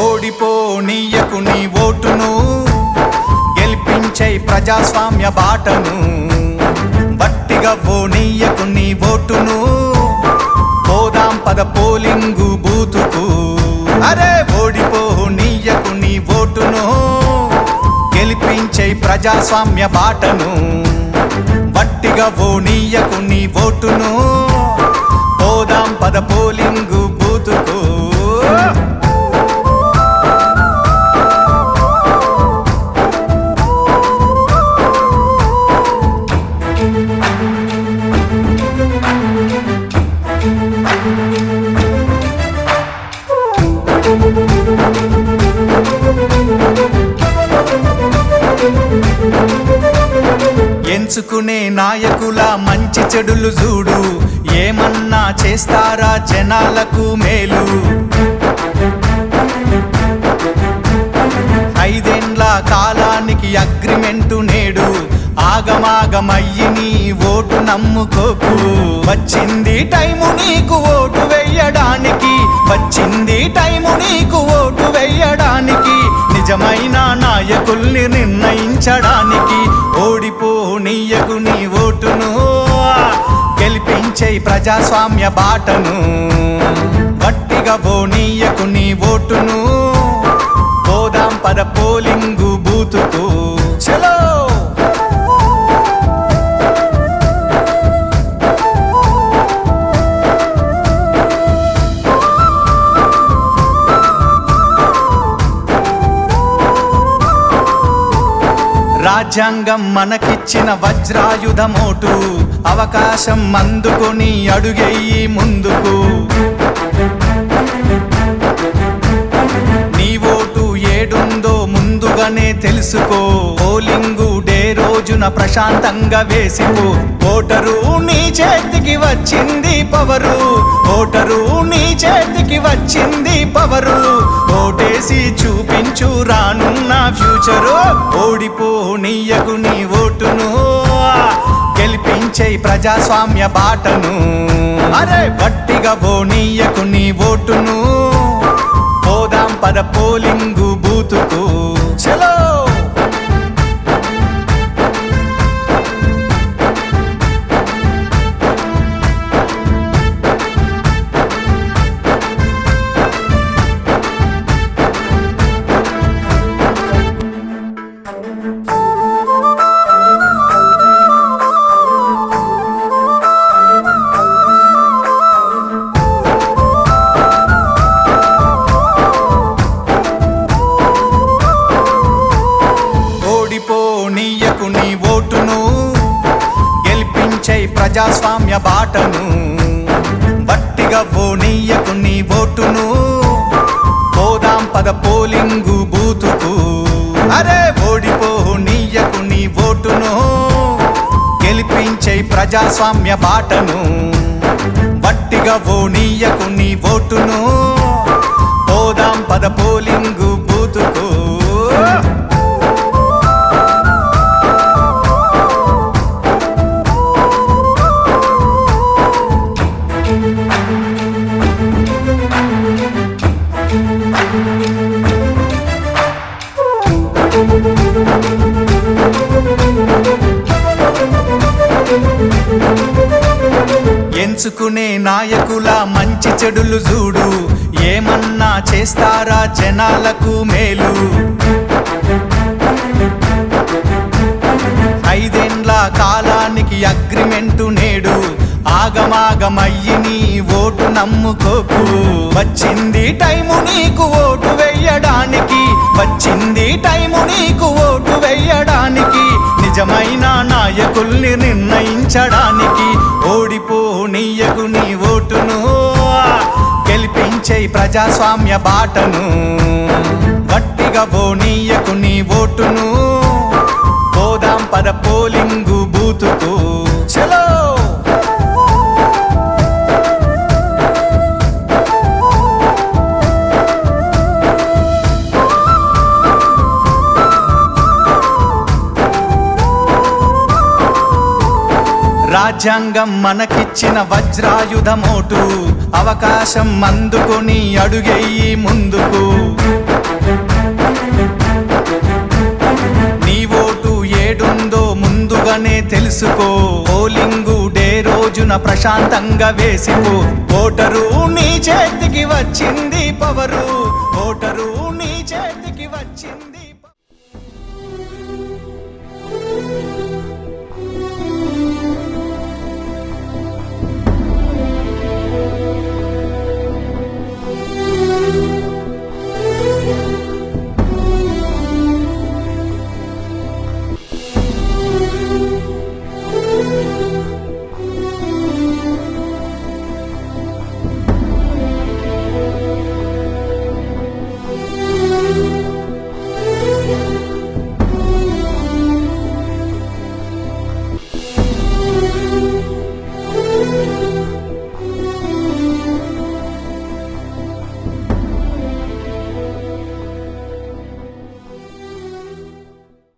ఓడిపోనీయకు నీ ఓటును, గెలిపించే ప్రజాస్వామ్య బాటను. బట్టిగా పోనీయకు నీ ఓటును, పోదాం పద పోలింగు బూతుకు. అరే ఓడిపోనీయకు నీ ఓటును, గెలిపించే ప్రజాస్వామ్య బాటను. బట్టిగా పోనీయకు నీ ఓటును, పోదాం పద పోలింగు బూతుకు. ఎంచుకునే నాయకుల మంచి చెడులు చూడు, ఏమన్నా చేస్తారా జనాలకు మేలు. 5 ఏండ్ల కాలానికి అగ్రిమెంటు నేడు, ఆగమాగమయ్యి నీ ఓటు నమ్ముకోకు. వచ్చింది టైము నీకు ఓటు వెయ్యడానికి, వచ్చింది టైము నీకు ఓటు వెయ్యడానికి. నిజమైన నాయకుల్ని నిర్ణయించడానికి. ఓడిపోనీయకు నీ ఓటును, గెలిపించే ప్రజాస్వామ్య బాటను. గట్టిగా పోనీయకు నీ ఓటును, పోదాం పద పోలింగు బూతుకు. చలో రాజ్యాంగం మనకిచ్చిన వజ్రాయుధమోటు, అవకాశం అందుకొని అడుగెయ్యి ముందుకు. నీ ఓటు ఏడుందో ముందుగానే తెలుసుకో, పోలింగు డే రోజున ప్రశాంతంగా వేసిపో. ఓటరు నీ చేతికి వచ్చింది పవరు, ఓటరు నీ చేతికి వచ్చింది పవరు. ఓటేసి చూపించు రానున్న ఫ్యూచరు. ఓడిపోనీయకు నీ ఓటును, గెలిపించే ప్రజాస్వామ్య బాటను. అరే గట్టిగా పోనీయకు నీ ఓటును, పోదాం పద పోలింగు బూతుకు. చలో ఓడిపోనీయకు నీ ఓటును, గెలిపించే ప్రజాస్వామ్య బాటను. బట్టిగా పోనీయకు నీ ఓటును, పోదాం పద పోలింగు బూతుకు. అరే ఓడిపోనీయకు నీ ఓటును, గెలిపించే ప్రజాస్వామ్య బాటను. బట్టిగా పోనీయకు నీ ఓటును, పోదాం పద పోలింగు బూతుకు. ఎంచుకునే నాయకుల మంచి చెడులు చూడు, ఏమన్నా చేస్తారా జనాలకు మేలు. 5 ఏండ్ల కాలానికి అగ్రిమెంటు నేడు, ఆగమాగమయ్యి నీ ఓటు నమ్ముకోకు. వచ్చింది టైము నీకు ఓటు వెయ్యడానికి, వచ్చింది టైము నీకు ఓటు వెయ్యడానికి. నిజమైన నాయకుల్ని నిర్ణయించడానికి. ఓడిపోనీయకు నీ ఓటును, గెలిపించే ప్రజాస్వామ్య బాటను. గట్టిగా పోనీయకు నీ ఓటును, పోదాం పద పోలింగు బూతుకు. చలో రాజ్యాంగం మనకిచ్చిన వజ్రాయుధమోటు అవకాశం అందుకొని అడుగెయ్యి ముందుకు నీ ఓటు ఏడుందో ముందుగానే తెలుసుకో పోలింగు డే రోజున ప్రశాంతంగా వేసిపో ఓటరు నీ చేతికి వచ్చింది పవరు ఓటరు నీ